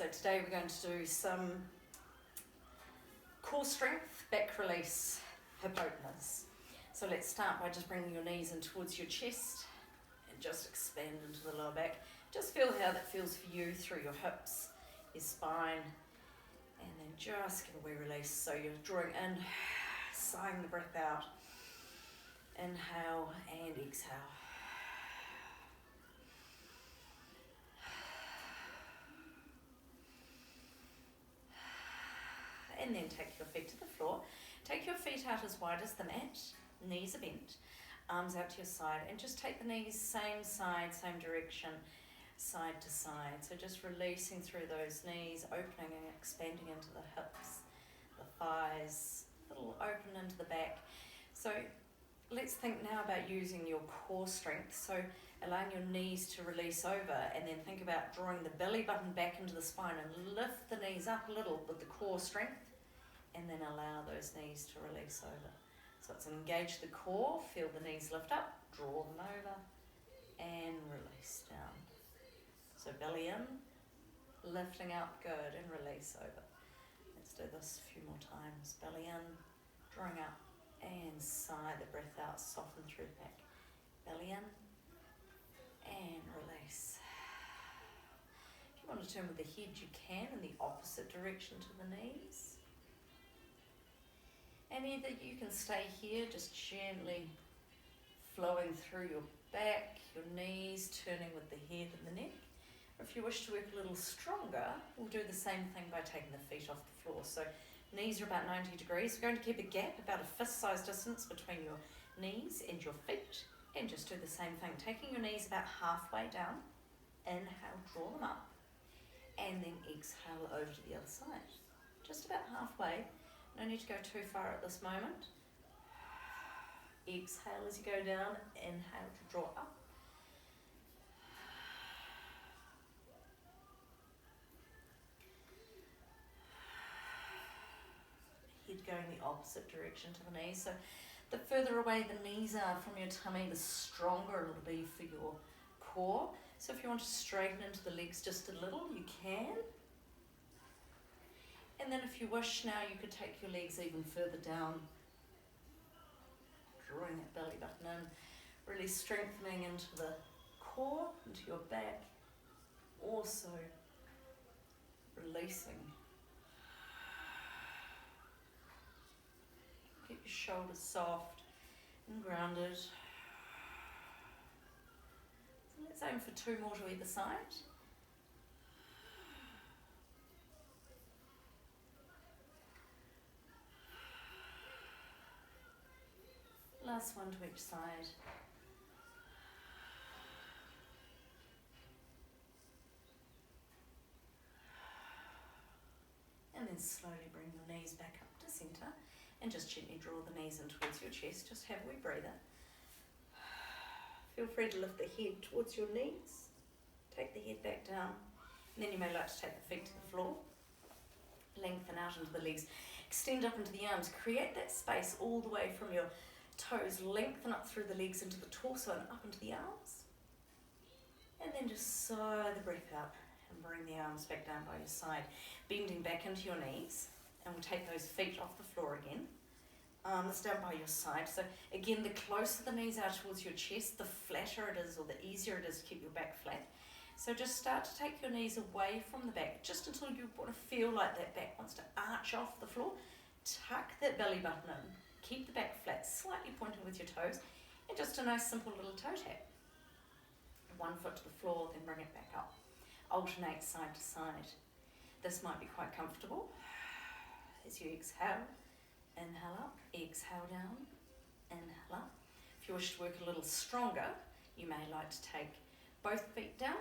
So today we're going to do some core strength, back release, hip openers. So let's start by just bringing your knees in towards your chest and just expand into the lower back. Just feel how that feels for you through your hips, your spine, and then just give a wee release. So you're drawing in, sighing the breath out. Inhale and exhale. And then take your feet to the floor. Take your feet out as wide as the mat. Knees are bent. Arms out to your side. And just take the knees same side, same direction, side to side. So just releasing through those knees, opening and expanding into the hips, the thighs, a little open into the back. So let's think now about using your core strength. So allowing your knees to release over, and then think about drawing the belly button back into the spine and lift the knees up a little with the core strength, and then allow those knees to release over. So it's engage the core, feel the knees lift up, draw them over, and release down. So belly in, lifting up, good, and release over. Let's do this a few more times. Belly in, drawing up, and sigh the breath out, soften through the back. Belly in, and release. If you want to turn with the head, you can in the opposite direction to the knees. And either you can stay here, just gently flowing through your back, your knees, turning with the head and the neck. Or if you wish to work a little stronger, we'll do the same thing by taking the feet off the floor. So knees are about 90 degrees. We're going to keep a gap, about a fist-sized distance between your knees and your feet. And just do the same thing, taking your knees about halfway down. Inhale, draw them up. And then exhale over to the other side. Just about halfway. No need to go too far at this moment. Exhale as you go down. Inhale to draw up. Head going the opposite direction to the knees. So the further away the knees are from your tummy, the stronger it'll be for your core. So if you want to straighten into the legs just a little, you can. And then if you wish now, you could take your legs even further down, drawing that belly button in, really strengthening into the core, into your back, also releasing. Keep your shoulders soft and grounded. So let's aim for 2 more to either side. Last one to each side. And then slowly bring your knees back up to centre and just gently draw the knees in towards your chest. Just have a wee breather. Feel free to lift the head towards your knees. Take the head back down. And then you may like to take the feet to the floor. Lengthen out into the legs. Extend up into the arms. Create that space all the way from your toes, lengthen up through the legs into the torso and up into the arms. And then just sigh the breath out and bring the arms back down by your side, bending back into your knees. And we'll take those feet off the floor again. Arms down by your side. So again, the closer the knees are towards your chest, the flatter it is, or the easier it is to keep your back flat. So just start to take your knees away from the back, just until you want to feel like that back wants to arch off the floor. Tuck that belly button in. Keep the back flat, slightly pointing with your toes, and just a nice simple little toe tap. 1 foot to the floor, then bring it back up. Alternate side to side. This might be quite comfortable. As you exhale, inhale up, exhale down, inhale up. If you wish to work a little stronger, you may like to take both feet down,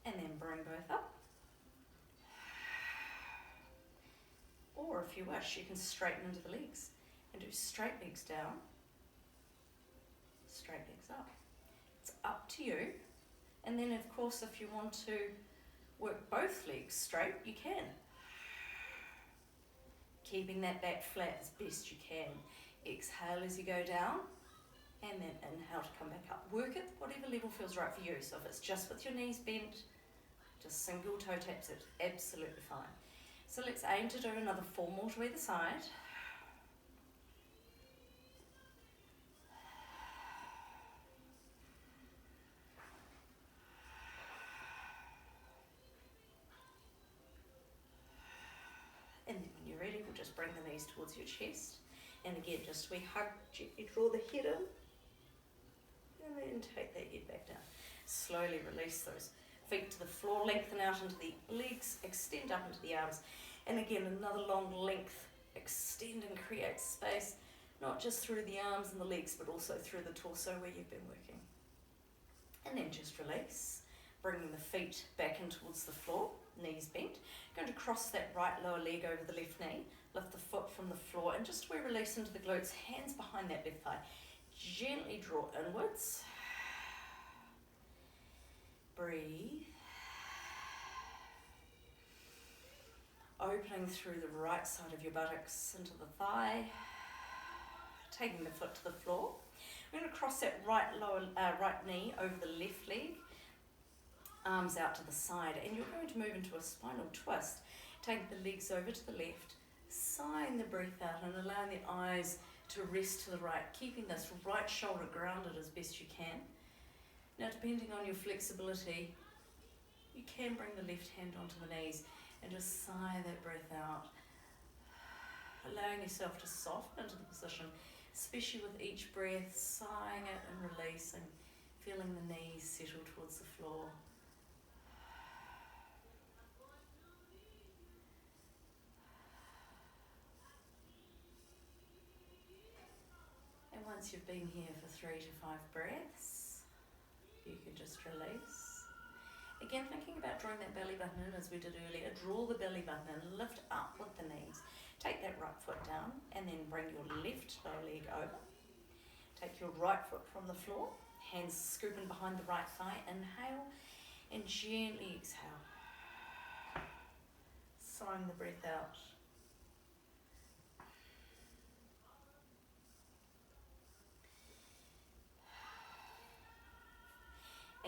and then bring both up. Or if you wish, you can straighten into the legs and do straight legs down, straight legs up. It's up to you. And then of course, if you want to work both legs straight, you can. Keeping that back flat as best you can. Exhale as you go down, and then inhale to come back up. Work at whatever level feels right for you. So if it's just with your knees bent, Just single toe taps it, absolutely fine. So let's aim to do another 4 more to either side. And then when you're ready, we'll just bring the knees towards your chest. And again, just we hug, gently draw the head in. And then take that head back down. Slowly release those feet to the floor, lengthen out into the legs, extend up into the arms. And again, another long length, extend and create space, not just through the arms and the legs, but also through the torso where you've been working. And then just release, bringing the feet back in towards the floor, knees bent. Going to cross that right lower leg over the left knee, lift the foot from the floor, and just we release into the glutes, hands behind that left thigh. Gently draw inwards. Breathe. Opening through the right side of your buttocks into the thigh. Taking the foot to the floor. We're going to cross that right knee over the left leg. Arms out to the side, and you're going to move into a spinal twist. Take the legs over to the left, sighing the breath out and allowing the eyes to rest to the right, keeping this right shoulder grounded as best you can. Now, depending on your flexibility, you can bring the left hand onto the knees and just sigh that breath out, allowing yourself to soften into the position, especially with each breath, sighing it and releasing, feeling the knees settle towards the floor. And once you've been here for 3 to 5 breaths, you can just release. Again, thinking about drawing that belly button in as we did earlier. Draw the belly button in, lift up with the knees. Take that right foot down and then bring your left lower leg over. Take your right foot from the floor, hands scooping behind the right thigh. Inhale and gently exhale. Sighing the breath out.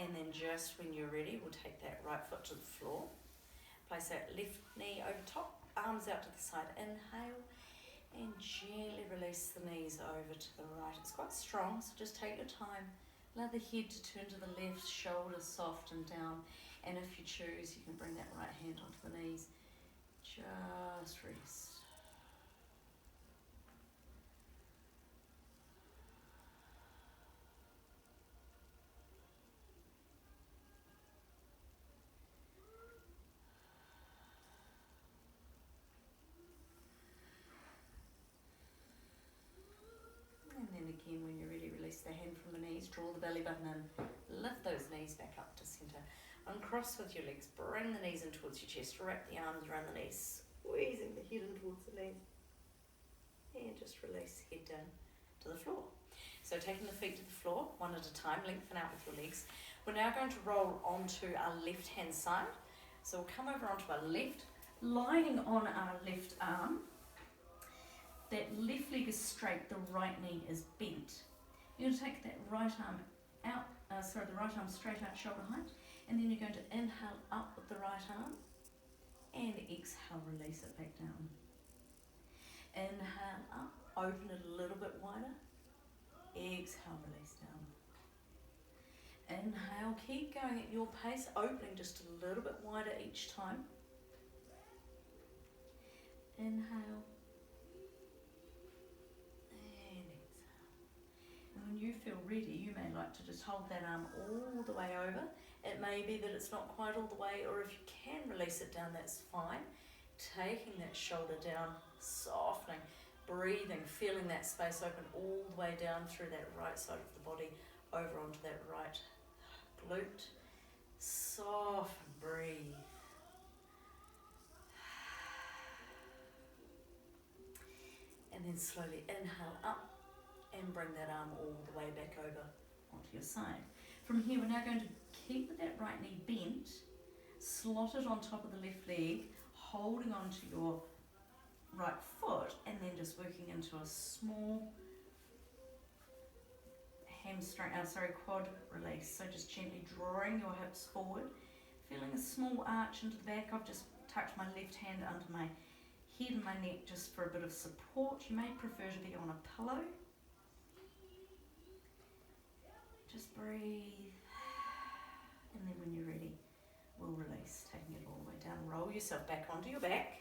And then just when you're ready, we'll take that right foot to the floor. Place that left knee over top, arms out to the side. Inhale and gently release the knees over to the right. It's quite strong, so just take your time. Allow the head to turn to the left, shoulders soften down. And if you choose, you can bring that right hand onto the knees. Just rest. And then again, when you're ready, release the hand from the knees, draw the belly button in, lift those knees back up to centre. Uncross with your legs, bring the knees in towards your chest, wrap the arms around the knees, squeezing the head in towards the knees. And just release, head down to the floor. So taking the feet to the floor, one at a time, lengthen out with your legs. We're now going to roll onto our left hand side. So we'll come over onto our left, lying on our left arm. That left leg is straight, the right knee is bent. You're going to take that right arm out, the right arm straight out, shoulder height, and then you're going to inhale up with the right arm, and exhale, release it back down. Inhale up, open it a little bit wider, exhale, release down. Inhale, keep going at your pace, opening just a little bit wider each time. Inhale. When you feel ready, you may like to just hold that arm all the way over. It may be that it's not quite all the way, or if you can release it down, that's fine. Taking that shoulder down, softening, breathing, feeling that space open all the way down through that right side of the body, over onto that right glute. Soften, breathe. And then slowly inhale up. And bring that arm all the way back over onto your side. From here, we're now going to keep that right knee bent, slot it on top of the left leg, holding onto your right foot, and then just working into a small quad release. So just gently drawing your hips forward, Feeling a small arch into the back. I've just tucked my left hand under my head and my neck just for a bit of support. You may prefer to be on a pillow. Just breathe. And then when you're ready, we'll release, taking it all the way down. Roll yourself back onto your back,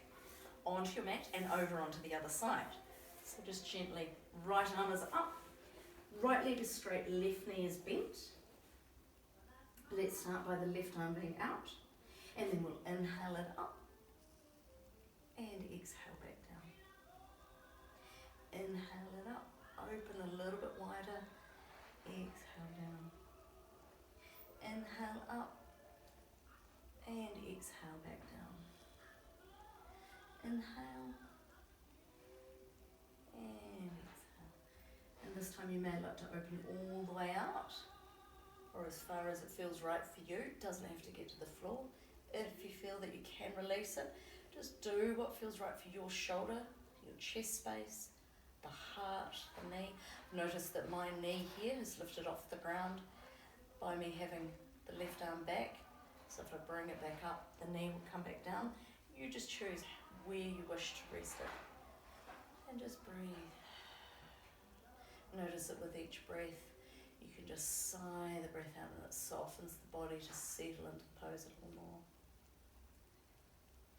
onto your mat, and over onto the other side. So just gently, right arm is up, right leg is straight, left knee is bent. Let's start by the left arm being out, and then we'll inhale it up, and exhale back down. Inhale it up, open a little bit wider, exhale down. Inhale up, and exhale back down. Inhale, and exhale. And this time you may like to open all the way out, or as far as it feels right for you. It doesn't have to get to the floor. If you feel that you can release it, just do what feels right for your shoulder, your chest space, the heart, the knee. Notice that my knee here has lifted off the ground by me having the left arm back. So if I bring it back up, the knee will come back down. You just choose where you wish to rest it. And just breathe. Notice that with each breath, you can just sigh the breath out, and it softens the body to settle into the pose a little more.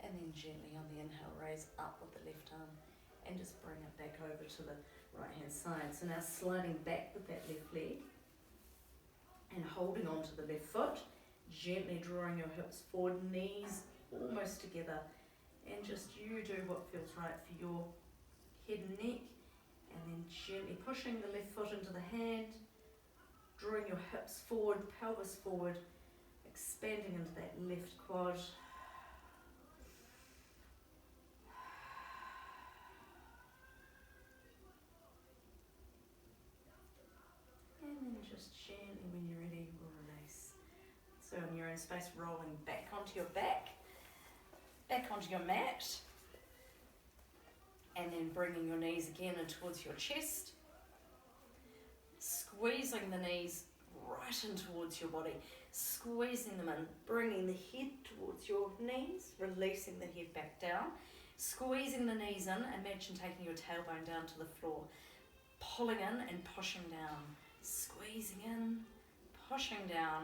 And then gently on the inhale, raise up with the left arm and just bring it back over to the right hand side. So now sliding back with that left leg and holding on to the left foot, gently drawing your hips forward, knees almost together, and just you do what feels right for your head and neck, and then gently pushing the left foot into the hand, drawing your hips forward, pelvis forward, expanding into that left quad. And then just gently, when you're ready, we'll release. So in your own space, rolling back onto your back onto your mat, and then bringing your knees again in towards your chest, squeezing the knees right in towards your body, squeezing them in, bringing the head towards your knees, releasing the head back down, squeezing the knees in. Imagine taking your tailbone down to the floor, pulling in and pushing down, squeezing in, pushing down,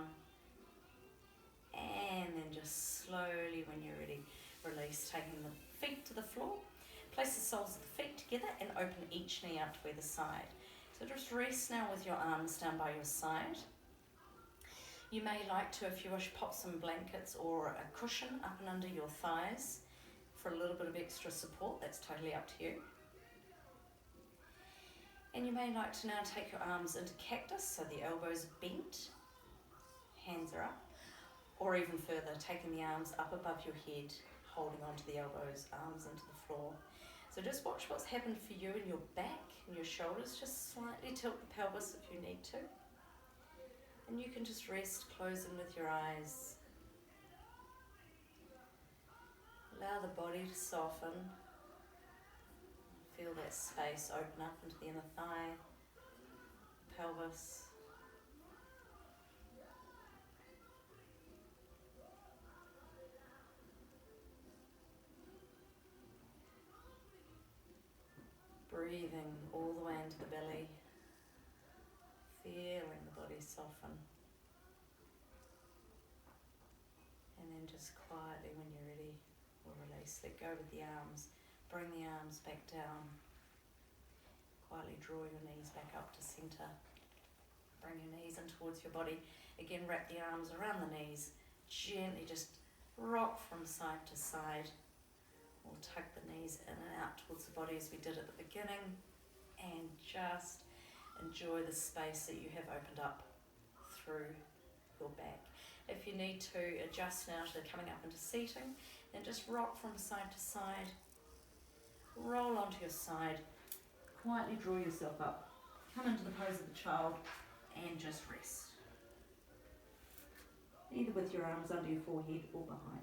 and then just slowly, when you're ready, release, taking the feet to the floor. Place the soles of the feet together and open each knee out to either side. So just rest now with your arms down by your side. You may like to, if you wish, pop some blankets or a cushion up and under your thighs for a little bit of extra support. That's totally up to you. And you may like to now take your arms into cactus, so the elbows are bent, hands are up, or even further, taking the arms up above your head, holding onto the elbows, arms into the floor. So just watch what's happened for you in your back and your shoulders. Just slightly tilt the pelvis if you need to. And you can just rest, close in with your eyes. Allow the body to soften. Feel that space open up into the inner thigh, pelvis. Breathing all the way into the belly, feeling the body soften. And then just quietly, when you're ready, we'll release. Let go with the arms. Bring the arms back down. Quietly draw your knees back up to center. Bring your knees in towards your body. Again, wrap the arms around the knees. Gently just rock from side to side. We'll tuck the knees in and out towards the body as we did at the beginning. And just enjoy the space that you have opened up through your back. If you need to adjust now to coming up into seating, then just rock from side to side. Roll onto your side, quietly draw yourself up, come into the pose of the child, and just rest. Either with your arms under your forehead or behind.